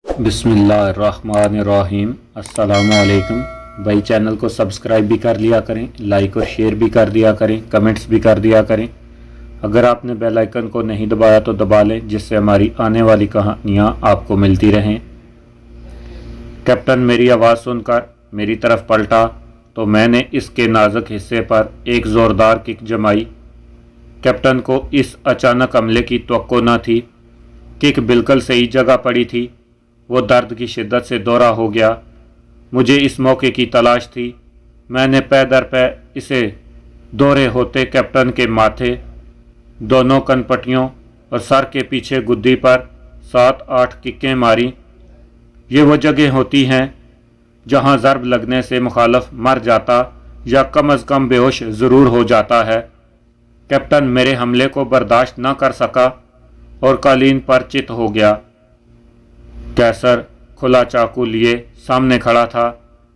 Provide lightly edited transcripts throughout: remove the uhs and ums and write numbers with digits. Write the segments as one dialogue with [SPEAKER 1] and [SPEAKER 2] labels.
[SPEAKER 1] बिस्मिल्लाहिर्रहमानिर्रहीम। अस्सलामुअलैकुम। भाई चैनल को सब्सक्राइब भी कर लिया करें, लाइक और शेयर भी कर दिया करें, कमेंट्स भी कर दिया करें। अगर आपने बेल आइकन को नहीं दबाया तो दबा लें, जिससे हमारी आने वाली कहानियाँ आपको मिलती रहें। कैप्टन मेरी आवाज़ सुनकर मेरी तरफ पलटा तो मैंने इसके नाजुक हिस्से पर एक ज़ोरदार किक जमाई। कैप्टन को इस अचानक हमले की तवक्को न थी। किक बिल्कुल सही जगह पड़ी थी। वो दर्द की शिद्दत से दौरा हो गया। मुझे इस मौके की तलाश थी। मैंने पै दर पै इसे दौरे होते कैप्टन के माथे, दोनों कनपटियों और सर के पीछे गुद्दी पर 7-8 किकें मारी। ये वो जगह होती हैं जहां ज़रब लगने से मुखालफ मर जाता या कम अज़ कम बेहोश ज़रूर हो जाता है। कैप्टन मेरे हमले को बर्दाश्त न कर सका और कालीन पर चित हो गया। कैसर खुला चाकू लिए सामने खड़ा था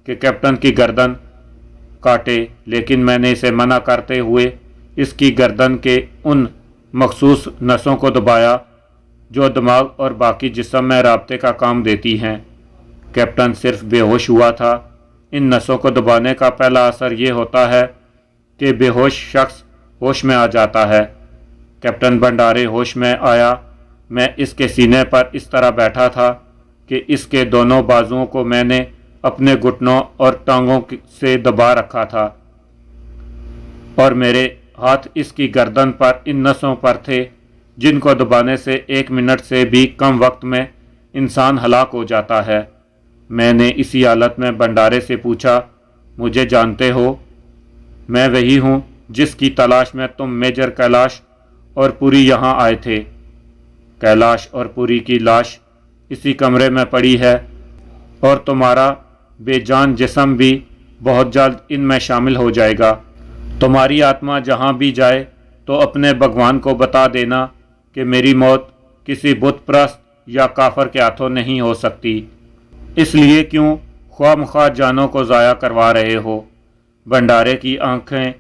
[SPEAKER 1] कि कैप्टन की गर्दन काटे, लेकिन मैंने इसे मना करते हुए इसकी गर्दन के उन मखसूस नसों को दबाया जो दिमाग और बाकी जिस्म में राब्ते का काम देती हैं। कैप्टन सिर्फ बेहोश हुआ था। इन नसों को दबाने का पहला असर ये होता है कि बेहोश शख्स होश में आ जाता है। कैप्टन भंडारे होश में आया। मैं इसके सीने पर इस तरह बैठा था कि इसके दोनों बाजुओं को मैंने अपने घुटनों और टांगों से दबा रखा था और मेरे हाथ इसकी गर्दन पर इन नसों पर थे जिनको दबाने से 1 मिनट से भी कम वक्त में इंसान हलाक हो जाता है। मैंने इसी हालत में भंडारे से पूछा, मुझे जानते हो? मैं वही हूँ जिसकी तलाश में तुम मेजर कैलाश और पुरी यहाँ आए थे। कैलाश और पुरी की लाश इसी कमरे में पड़ी है और तुम्हारा बेजान जिस्म भी बहुत जल्द इनमें शामिल हो जाएगा। तुम्हारी आत्मा जहाँ भी जाए तो अपने भगवान को बता देना कि मेरी मौत किसी बुत परस्त या काफर के हाथों नहीं हो सकती। इसलिए क्यों ख्वामख्वाह जानों को ज़ाया करवा रहे हो? भंडारे की आंखें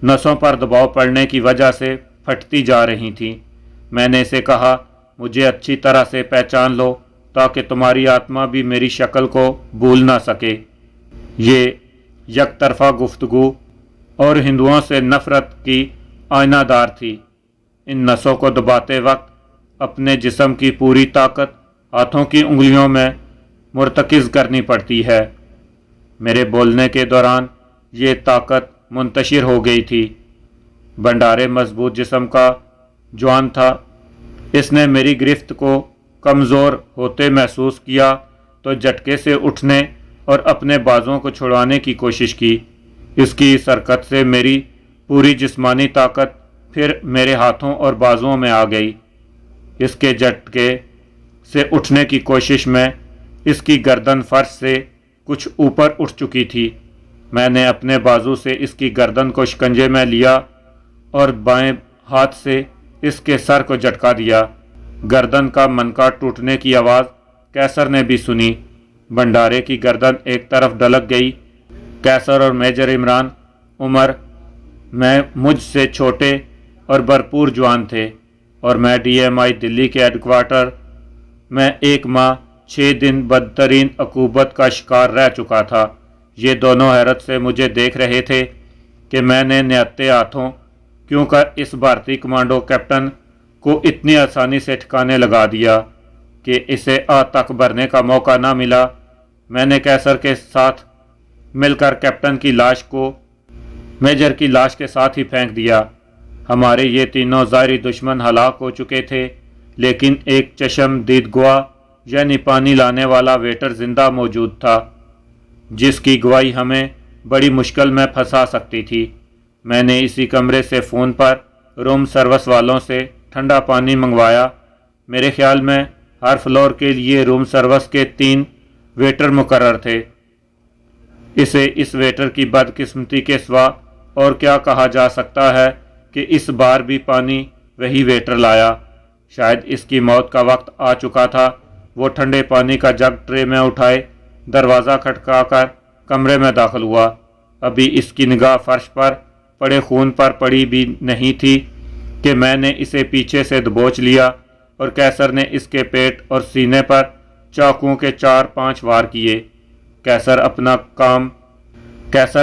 [SPEAKER 1] नसों पर दबाव पड़ने की वजह से फटती जा रही थीं। मैंने इसे कहा, मुझे अच्छी तरह से पहचान लो ताकि तुम्हारी आत्मा भी मेरी शक्ल को भूल ना सके। ये यकतरफा गुफ्तगू और हिंदुओं से नफ़रत की आयनादार थी। इन नसों को दबाते वक्त अपने जिस्म की पूरी ताकत हाथों की उंगलियों में मुर्तकिज़ करनी पड़ती है। मेरे बोलने के दौरान ये ताकत मुंतशिर हो गई थी। भंडारे मजबूत जिस्म का जवान था। इसने मेरी गिरफ्त को कमज़ोर होते महसूस किया तो झटके से उठने और अपने बाजुओं को छुड़वाने की कोशिश की। इसकी इस हरकत से मेरी पूरी जिस्मानी ताकत फिर मेरे हाथों और बाजुओं में आ गई। इसके झटके से उठने की कोशिश में इसकी गर्दन फर्श से कुछ ऊपर उठ चुकी थी। मैंने अपने बाजू से इसकी गर्दन को शिकंजे में लिया और बाएं हाथ से इसके सर को झटका दिया। गर्दन का मनका टूटने की आवाज़ कैसर ने भी सुनी। भंडारे की गर्दन एक तरफ ढलक गई। कैसर और मेजर इमरान उमर में मुझसे छोटे और भरपूर जवान थे और मैं DMI दिल्ली के हेडक्वार्टर में 1 माह 6 दिन बदतरीन अकूबत का शिकार रह चुका था। ये दोनों हैरत से मुझे देख रहे थे कि मैंने निहत्ते हाथों क्यों कर इस भारतीय कमांडो कैप्टन को इतनी आसानी से ठिकाने लगा दिया कि इसे आ तक भरने का मौका ना मिला। मैंने कैसर के साथ मिलकर कैप्टन की लाश को मेजर की लाश के साथ ही फेंक दिया। हमारे ये तीनों ज़ाहिरी दुश्मन हलाक हो चुके थे, लेकिन एक चश्मदीद गवाह यानी पानी लाने वाला वेटर जिंदा मौजूद था, जिसकी गवाही हमें बड़ी मुश्किल में फंसा सकती थी। मैंने इसी कमरे से फ़ोन पर रूम सर्विस वालों से ठंडा पानी मंगवाया। मेरे ख्याल में हर फ्लोर के लिए रूम सर्विस के 3 वेटर मुकर्रर थे। इसे इस वेटर की बदकिस्मती के सिवा और क्या कहा जा सकता है कि इस बार भी पानी वही वेटर लाया। शायद इसकी मौत का वक्त आ चुका था। वो ठंडे पानी का जग ट्रे में उठाए दरवाज़ा खटकाकर कमरे में दाखिल हुआ। अभी इसकी निगाह फर्श पर पड़े खून पर पड़ी भी नहीं थी कि मैंने इसे पीछे से दबोच लिया और कैसर ने इसके पेट और सीने पर चाकुओं के 4-5 वार किए। कैसर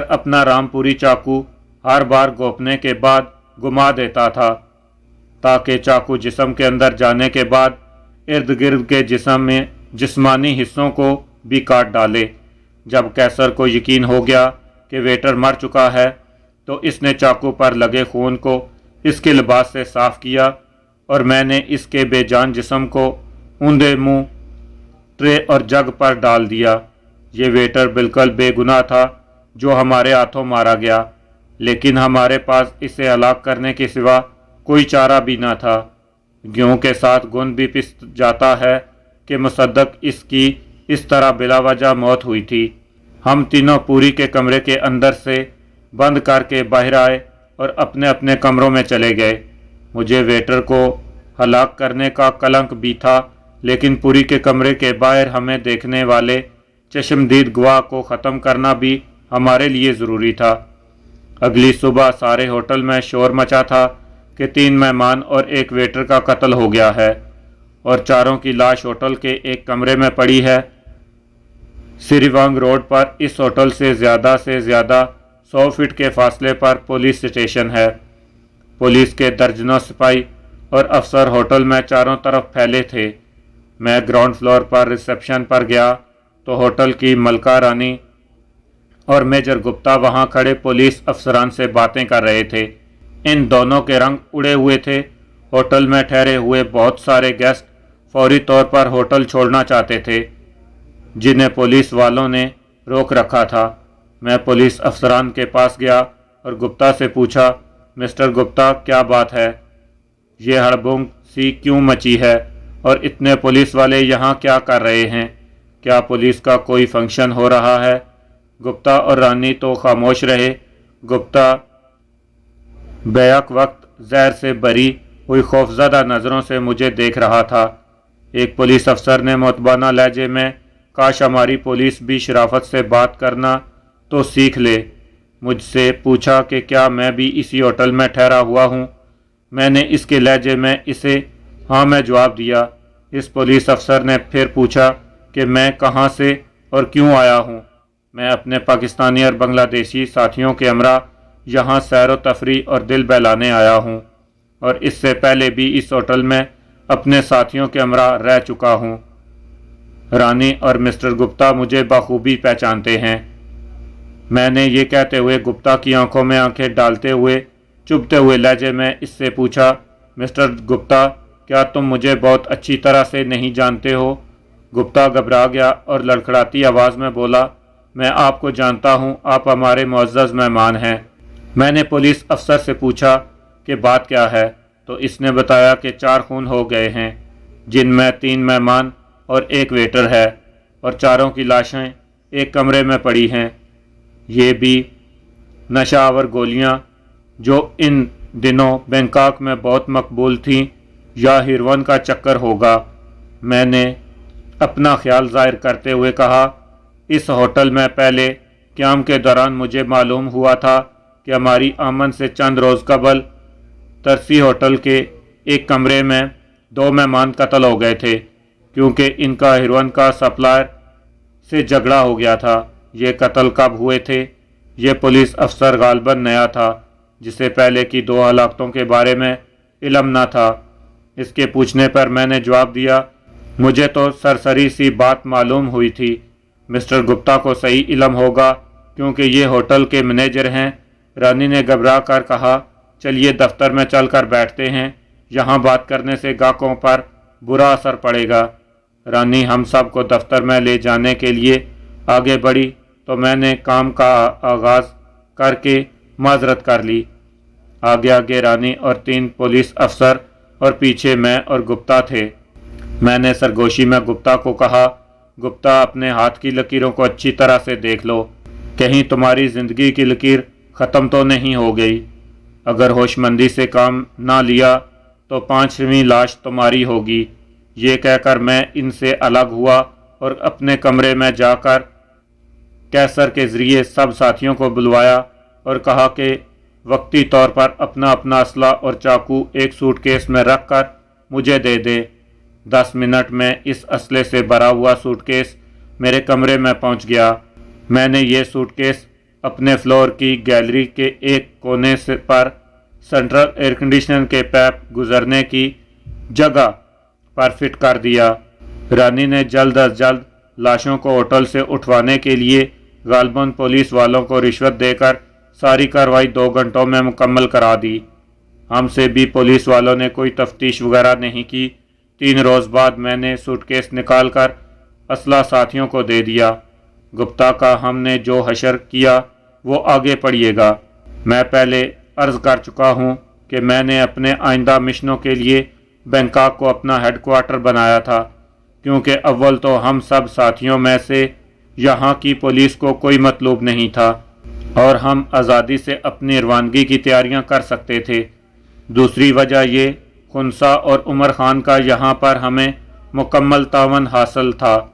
[SPEAKER 1] अपना रामपुरी चाकू हर बार घोंपने के बाद घुमा देता था ताकि चाकू जिस्म के अंदर जाने के बाद इर्द गिर्द के जिस्म में जिस्मानी हिस्सों को भी काट डाले। जब कैसर को यकीन हो गया कि वेटर मर चुका है तो इसने चाकू पर लगे खून को इसके लिबास से साफ किया और मैंने इसके बेजान जिस्म को ऊंधे मुंह ट्रे और जग पर डाल दिया। ये वेटर बिल्कुल बेगुनाह था जो हमारे हाथों मारा गया, लेकिन हमारे पास इसे हलाक करने के सिवा कोई चारा भी न था। गेहूं के साथ गुंद भी पिस जाता है कि मुसद्दक इसकी इस तरह बिलावजह मौत हुई थी। हम तीनों पूरी के कमरे के अंदर से बंद करके बाहर आए और अपने अपने कमरों में चले गए। मुझे वेटर को हलाक करने का कलंक भी था, लेकिन पूरी के कमरे के बाहर हमें देखने वाले चश्मदीद गवाह को ख़त्म करना भी हमारे लिए ज़रूरी था। अगली सुबह सारे होटल में शोर मचा था कि 3 मेहमान और एक वेटर का कत्ल हो गया है और चारों की लाश होटल के एक कमरे में पड़ी है। सिरिवांग रोड पर इस होटल से ज़्यादा 100 फीट के फासले पर पुलिस स्टेशन है। पुलिस के दर्जनों सिपाही और अफसर होटल में चारों तरफ फैले थे। मैं ग्राउंड फ्लोर पर रिसेप्शन पर गया तो होटल की मलका रानी और मेजर गुप्ता वहां खड़े पुलिस अफसरान से बातें कर रहे थे। इन दोनों के रंग उड़े हुए थे। होटल में ठहरे हुए बहुत सारे गेस्ट फौरी तौर पर होटल छोड़ना चाहते थे, जिन्हें पुलिस वालों ने रोक रखा था। मैं पुलिस अफसरान के पास गया और गुप्ता से पूछा, मिस्टर गुप्ता, क्या बात है? ये हड़बुंग सी क्यों मची है और इतने पुलिस वाले यहाँ क्या कर रहे हैं? क्या पुलिस का कोई फंक्शन हो रहा है? गुप्ता और रानी तो खामोश रहे। गुप्ता बैक वक्त जहर से भरी हुई खौफजदा नज़रों से मुझे देख रहा था। एक पुलिस अफसर ने मुतबाना लहजे में, काश हमारी पुलिस भी शराफत से बात करना तो सीख ले, मुझसे पूछा कि क्या मैं भी इसी होटल में ठहरा हुआ हूँ। मैंने इसके लहजे में इसे हाँ में जवाब दिया। इस पुलिस अफसर ने फिर पूछा कि मैं कहाँ से और क्यों आया हूँ। मैं अपने पाकिस्तानी और बांग्लादेशी साथियों के हमरा यहाँ सैर व तफरी और दिल बहलाने आया हूँ और इससे पहले भी इस होटल में अपने साथियों के हमरा रह चुका हूँ। रानी और मिस्टर गुप्ता मुझे बखूबी पहचानते हैं। मैंने ये कहते हुए गुप्ता की आंखों में आंखें डालते हुए चुभते हुए लहजे में इससे पूछा, मिस्टर गुप्ता, क्या तुम मुझे बहुत अच्छी तरह से नहीं जानते हो? गुप्ता घबरा गया और लड़खड़ाती आवाज़ में बोला, मैं आपको जानता हूँ, आप हमारे मुअज़्ज़ज़ मेहमान हैं। मैंने पुलिस अफसर से पूछा कि बात क्या है, तो इसने बताया कि 4 खून हो गए हैं, जिनमें 3 मेहमान और एक वेटर है और चारों की लाशें एक कमरे में पड़ी हैं। ये भी नशावर गोलियां जो इन दिनों बैंकॉक में बहुत मकबूल थीं या हेरोइन का चक्कर होगा। मैंने अपना ख्याल जाहिर करते हुए कहा, इस होटल में पहले क़याम के दौरान मुझे मालूम हुआ था कि हमारी आमद से चंद रोज़ कबल तरसी होटल के एक कमरे में 2 मेहमान कत्ल हो गए थे, क्योंकि इनका हेरोइन का सप्लायर से झगड़ा हो गया था। ये कत्ल कब हुए थे? ये पुलिस अफसर गालबन नया था, जिसे पहले की 2 हलाकतों के बारे में इल्म न था। इसके पूछने पर मैंने जवाब दिया, मुझे तो सरसरी सी बात मालूम हुई थी। मिस्टर गुप्ता को सही इल्म होगा क्योंकि ये होटल के मैनेजर हैं। रानी ने घबरा कर कहा, चलिए दफ्तर में चलकर बैठते हैं, यहाँ बात करने से ग्राहकों पर बुरा असर पड़ेगा। रानी हम सब को दफ्तर में ले जाने के लिए आगे बढ़ी तो मैंने काम का आगाज़ करके माजरत कर ली। आगे आगे रानी और 3 पुलिस अफसर और पीछे मैं और गुप्ता थे। मैंने सरगोशी में गुप्ता को कहा, गुप्ता, अपने हाथ की लकीरों को अच्छी तरह से देख लो, कहीं तुम्हारी ज़िंदगी की लकीर ख़त्म तो नहीं हो गई। अगर होशमंदी से काम ना लिया तो 5वीं लाश तुम्हारी होगी। ये कहकर मैं इनसे अलग हुआ और अपने कमरे में जाकर कैसर के ज़रिए सब साथियों को बुलवाया और कहा कि वक्ती तौर पर अपना अपना असला और चाकू एक सूटकेस में रख कर मुझे दे दे। 10 मिनट में इस असले से भरा हुआ सूटकेस मेरे कमरे में पहुंच गया। मैंने ये सूटकेस अपने फ्लोर की गैलरी के एक कोने से पर सेंट्रल एयर कंडीशनर के पाइप गुजरने की जगह पर फिट कर दिया। रानी ने जल्द अज जल्द लाशों को होटल से उठवाने के लिए गालबन पुलिस वालों को रिश्वत देकर सारी कार्रवाई 2 घंटों में मुकम्मल करा दी। हमसे भी पुलिस वालों ने कोई तफ्तीश वगैरह नहीं की। 3 रोज़ बाद मैंने सूटकेस निकाल कर असला साथियों को दे दिया। गुप्ता का हमने जो हशर किया वो आगे पढ़िएगा। मैं पहले अर्ज़ कर चुका हूँ कि मैंने अपने आइंदा मिशनों के लिए बैंकॉक को अपना हेडक्वार्टर बनाया था, क्योंकि अव्वल तो हम सब साथियों में से यहाँ की पुलिस को कोई मतलूब नहीं था और हम आज़ादी से अपनी रवानगी की तैयारियाँ कर सकते थे। दूसरी वजह ये खुनसा और उमर खान का यहाँ पर हमें मुकम्मल तावन हासिल था।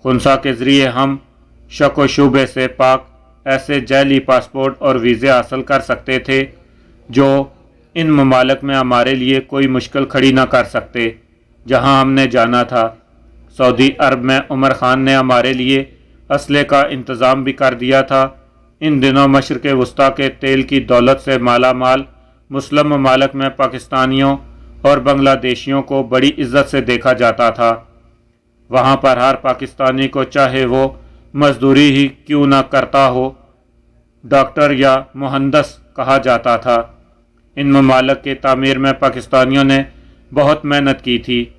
[SPEAKER 1] खुनसा के ज़रिए हम शक व शुबे से पाक ऐसे जैली पासपोर्ट और वीज़े हासिल कर सकते थे जो इन ममालिक में हमारे लिए कोई मुश्किल खड़ी ना कर सकते। जहाँ हमने जाना था सऊदी अरब में उमर खान ने हमारे लिए असले का इंतज़ाम भी कर दिया था। इन दिनों मशरक़ वस्ता के तेल की दौलत से माला माल मुस्लिम ममालिक में पाकिस्तानियों और बांग्लादेशियों को बड़ी इज्जत से देखा जाता था। वहाँ पर हर पाकिस्तानी को चाहे वो मजदूरी ही क्यों ना करता हो, डॉक्टर या मुहंदस कहा जाता था। इन ममालिक के तामीर में पाकिस्तानियों ने बहुत मेहनत की थी।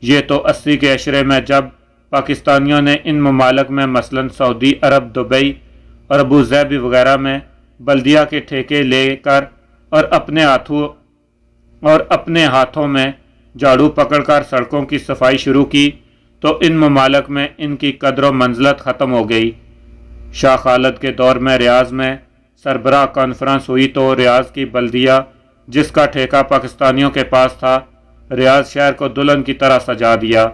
[SPEAKER 1] ये तो 80 के अशरे में जब पाकिस्तानियों ने इन ममालिक में मसलन सऊदी अरब, दुबई और अबू ज़ैबी वगैरह में बल्दिया के ठेके लेकर और अपने हाथों में झाड़ू पकड़कर सड़कों की सफाई शुरू की तो इन ममालिक में इनकी कदर मंजिलत ख़त्म हो गई। शाह खालिद के दौर में रियाज में सरबराह कॉन्फ्रेंस हुई तो रियाज की बल्दिया, जिसका ठेका पाकिस्तानियों के पास था, रियाज शहर को दुल्हन की तरह सजा दिया।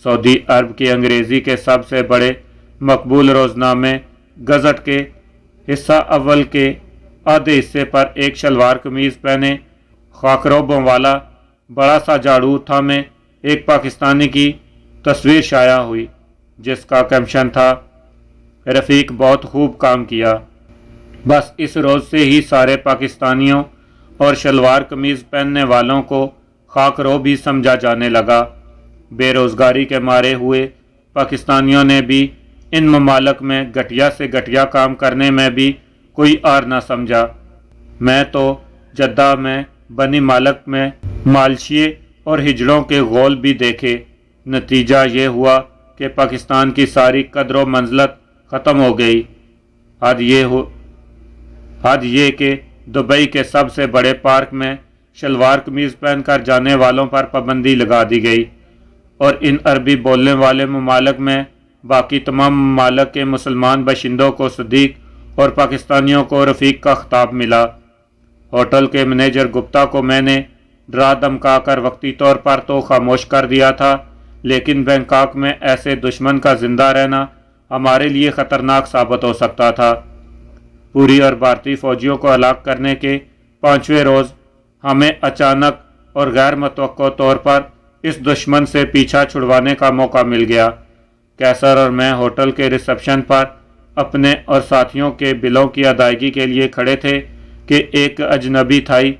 [SPEAKER 1] सऊदी अरब की अंग्रेज़ी के सबसे बड़े मकबूल रोज़नामे गज़ट के हिस्सा अव्वल के आधे हिस्से पर एक शलवार कमीज़ पहने खाकरोबों वाला बड़ा सा झाड़ू थामे एक पाकिस्तानी की तस्वीर शाया हुई, जिसका कैप्शन था, रफ़ीक बहुत खूब काम किया। बस इस रोज़ से ही सारे पाकिस्तानियों और शलवार कमीज़ पहनने वालों को खाकरो भी समझा जाने लगा। बेरोज़गारी के मारे हुए पाकिस्तानियों ने भी इन ममालिक में घटिया से घटिया काम करने में भी कोई आर ना समझा। मैं तो जद्दा में, बनी मालिक में मालशिए और हिजड़ों के गोल भी देखे। नतीजा ये हुआ कि पाकिस्तान की सारी कदर व मंजिलत ख़त्म हो गई। हद ये कि दुबई के सबसे बड़े पार्क में शलवार कमीज़ पहनकर जाने वालों पर पाबंदी लगा दी गई और इन अरबी बोलने वाले ममालिक में बाकी तमाम ममालिक के मुसलमान बाशिंदों को सदीक और पाकिस्तानियों को रफ़ीक का खिताब मिला। होटल के मैनेजर गुप्ता को मैंने डरा धमका कर वक्ती तौर पर तो खामोश कर दिया था, लेकिन बैंकॉक में ऐसे दुश्मन का जिंदा रहना हमारे लिए ख़तरनाक साबित हो सकता था। पूरी और भारतीय फ़ौजियों को हलाक करने के 5वें रोज़ हमें अचानक और गैर मुतवक्को तौर पर इस दुश्मन से पीछा छुड़वाने का मौका मिल गया। कैसर और मैं होटल के रिसेप्शन पर अपने और साथियों के बिलों की अदायगी के लिए खड़े थे कि एक अजनबी थाई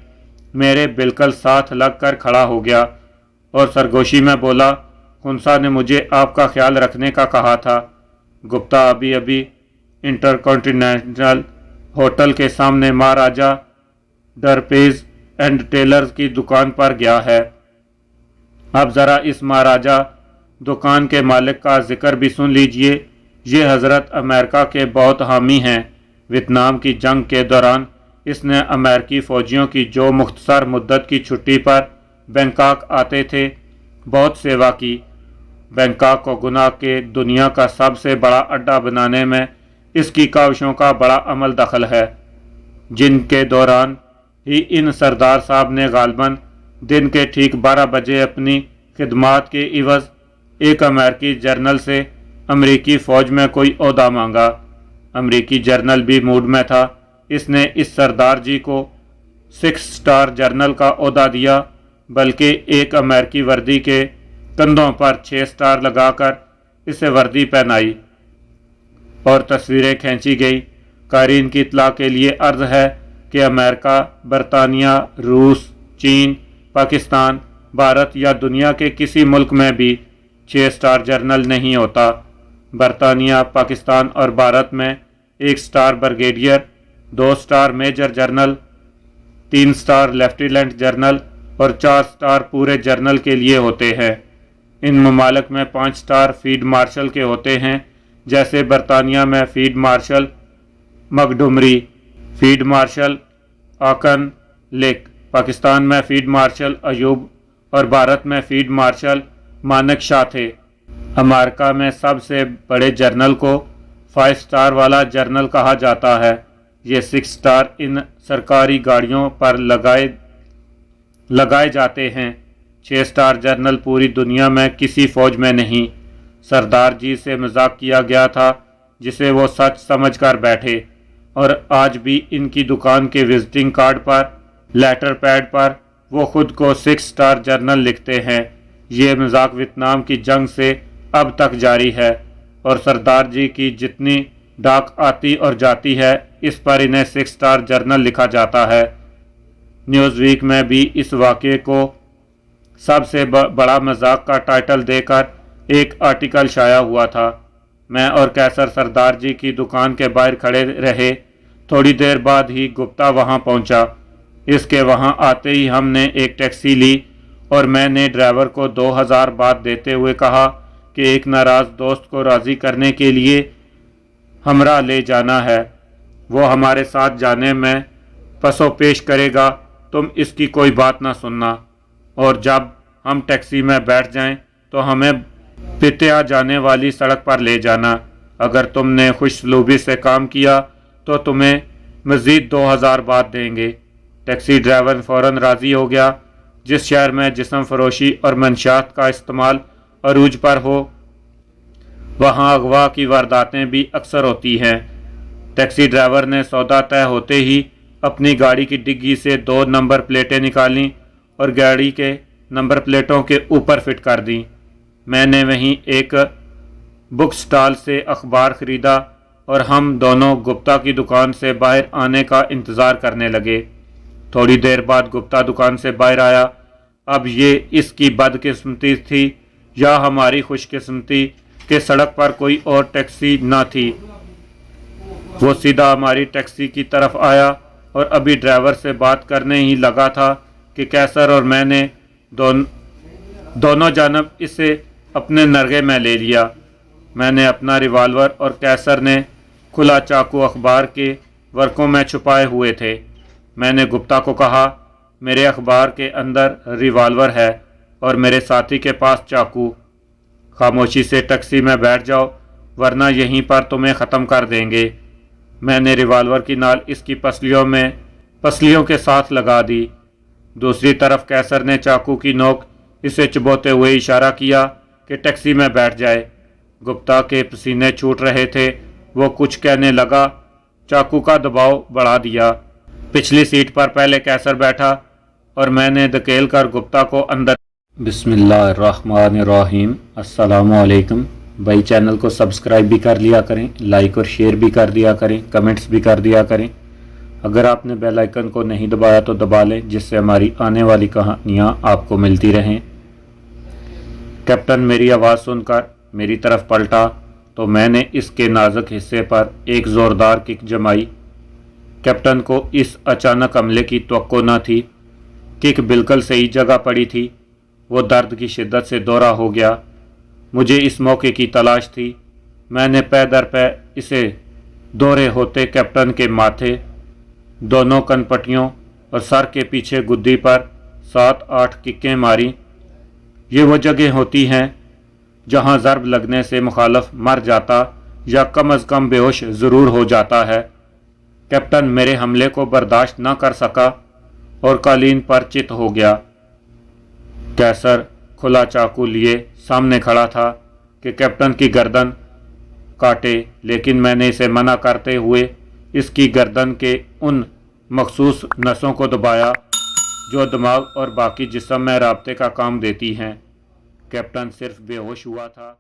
[SPEAKER 1] मेरे बिल्कुल साथ लग कर खड़ा हो गया और सरगोशी में बोला, खुनसा ने मुझे आपका ख्याल रखने का कहा था। गुप्ता अभी अभी इंटरकॉन्टिनेंटल होटल के सामने महाराजा डरपेज एंड टेलर की दुकान पर गया है। अब ज़रा इस महाराजा दुकान के मालिक का जिक्र भी सुन लीजिए। ये हज़रत अमेरिका के बहुत हामी हैं। वियतनाम की जंग के दौरान इसने अमेरिकी फ़ौजियों की जो मुख्तसर मुद्दत की छुट्टी पर बैंकॉक आते थे बहुत सेवा की। बैंकॉक को गुनाह के दुनिया का सबसे बड़ा अड्डा बनाने में इसकी काविशों का बड़ा अमल दखल है, जिनके दौरान ही इन सरदार साहब ने गालबन दिन के ठीक 12 बजे अपनी खिदमात के इवज़ एक अमेरिकी जर्नल से अमेरिकी फ़ौज में कोई ओहदा मांगा। अमेरिकी जर्नल भी मूड में था। इसने इस सरदार जी को 6 स्टार जर्नल का ओहदा दिया बल्कि एक अमेरिकी वर्दी के कंधों पर 6 स्टार लगाकर इसे वर्दी पहनाई और तस्वीरें खींची गई। कारीन की इत्तला के लिए अर्ज है कि अमेरिका, बरतानिया, रूस, चीन, पाकिस्तान, भारत या दुनिया के किसी मुल्क में भी 6 स्टार जनरल नहीं होता। बरतानिया, पाकिस्तान और भारत में 1 star brigadier, 2 star major general, 3 star lieutenant general और 4 स्टार पूरे जनरल के लिए होते हैं। इन ममालिक में 5 स्टार फील्ड मार्शल के होते हैं, जैसे बरतानिया में फील्ड मार्शल मकडुमरी, field marshal Auchinleck, Pakistan में फील्ड मार्शल अयूब और भारत में फील्ड मार्शल मानक शाह थे। अमेरिका में सबसे बड़े जर्नल को 5 स्टार वाला जर्नल कहा जाता है। ये 6 स्टार इन सरकारी गाड़ियों पर लगाए जाते हैं। 6 स्टार जर्नल पूरी दुनिया में किसी फौज में नहीं। सरदार जी से मजाक किया गया था, जिसे वो सच समझकर बैठे, और आज भी इनकी दुकान के विजिटिंग कार्ड पर, लेटर पैड पर वो खुद को 6 स्टार जर्नल लिखते हैं। ये मजाक वियतनाम की जंग से अब तक जारी है और सरदार जी की जितनी डाक आती और जाती है, इस पर इन्हें 6 स्टार जर्नल लिखा जाता है। न्यूज़ वीक में भी इस वाक़े को सबसे बड़ा मजाक का टाइटल देकर एक आर्टिकल शाया हुआ था। मैं और कैसर सरदार जी की दुकान के बाहर खड़े रहे। थोड़ी देर बाद ही गुप्ता वहां पहुंचा। इसके वहां आते ही हमने एक टैक्सी ली और मैंने ड्राइवर को 2000 बात देते हुए कहा कि एक नाराज़ दोस्त को राज़ी करने के लिए हमरा ले जाना है। वो हमारे साथ जाने में पसो पेश करेगा, तुम इसकी कोई बात ना सुनना, और जब हम टैक्सी में बैठ जाएं तो हमें पित्या जाने वाली सड़क पर ले जाना। अगर तुमने खुशसलूबी से काम किया तो तुम्हें मज़ीद 2000 बात देंगे। टैक्सी ड्राइवर फ़ौरन राज़ी हो गया। जिस शहर में जिस्म फरोशी और मंशियात का इस्तेमाल अरूज पर हो, वहाँ अगवा की वारदातें भी अक्सर होती हैं। टैक्सी ड्राइवर ने सौदा तय होते ही अपनी गाड़ी की डिग्गी से 2 नंबर प्लेटें निकालीं और गाड़ी के नंबर प्लेटों के ऊपर फिट कर दी। मैंने वहीं एक बुक स्टॉल से अखबार ख़रीदा और हम दोनों गुप्ता की दुकान से बाहर आने का इंतज़ार करने लगे। थोड़ी देर बाद गुप्ता दुकान से बाहर आया। अब ये इसकी बदकिस्मती थी या हमारी खुशकिस्मती कि सड़क पर कोई और टैक्सी न थी। वो सीधा हमारी टैक्सी की तरफ आया और अभी ड्राइवर से बात करने ही लगा था कि कैसर और मैंने दोनों जानब इसे अपने नरगे में ले लिया। मैंने अपना रिवाल्वर और कैसर ने खुला चाकू अखबार के वर्कों में छुपाए हुए थे। मैंने गुप्ता को कहा, मेरे अखबार के अंदर रिवाल्वर है और मेरे साथी के पास चाकू। खामोशी से टैक्सी में बैठ जाओ, वरना यहीं पर तुम्हें ख़त्म कर देंगे। मैंने रिवाल्वर की नाल इसकी पसलियों के साथ लगा दी। दूसरी तरफ कैसर ने चाकू की नोक इसे चुभोते हुए इशारा किया कि टैक्सी में बैठ जाए। गुप्ता के पसीने छूट रहे थे। वो कुछ कहने लगा, चाकू का दबाव बढ़ा दिया। पिछली सीट पर पहले कैसर बैठा और मैंने धकेल कर गुप्ता को अंदर। बिस्मिल्लाहिर्रहमानिर्रहीम। अस्सलामुअलैकुम। भाई चैनल को सब्सक्राइब भी कर लिया करें, लाइक और शेयर भी कर दिया करें, कमेंट्स भी कर दिया करें। अगर आपने बेल आइकन को नहीं दबाया तो दबा लें, जिससे हमारी आने वाली कहानियाँ आपको मिलती रहें। कैप्टन मेरी आवाज़ सुनकर मेरी तरफ पलटा तो मैंने इसके नाजुक हिस्से पर एक ज़ोरदार किक जमाई। कैप्टन को इस अचानक हमले की तवक्को न थी। किक बिल्कुल सही जगह पड़ी थी। वो दर्द की शिद्दत से दौरा हो गया। मुझे इस मौके की तलाश थी। मैंने पै दर पै इसे दौरे होते कैप्टन के माथे, दोनों कनपटियों और सर के पीछे गुद्दी पर 7-8 किकें मारी। ये वो जगह होती हैं जहां ज़रब लगने से मुखालफ मर जाता या कम अज़ कम बेहोश ज़रूर हो जाता है। कैप्टन मेरे हमले को बर्दाश्त न कर सका और कालीन पर चित हो गया। कैसर खुला चाकू लिए सामने खड़ा था कि कैप्टन की गर्दन काटे, लेकिन मैंने इसे मना करते हुए इसकी गर्दन के उन मखसूस नसों को दबाया جو دماغ اور باقی جسم میں رابطے کا کام دیتی ہیں۔ کیپٹن صرف بے ہوش ہوا تھا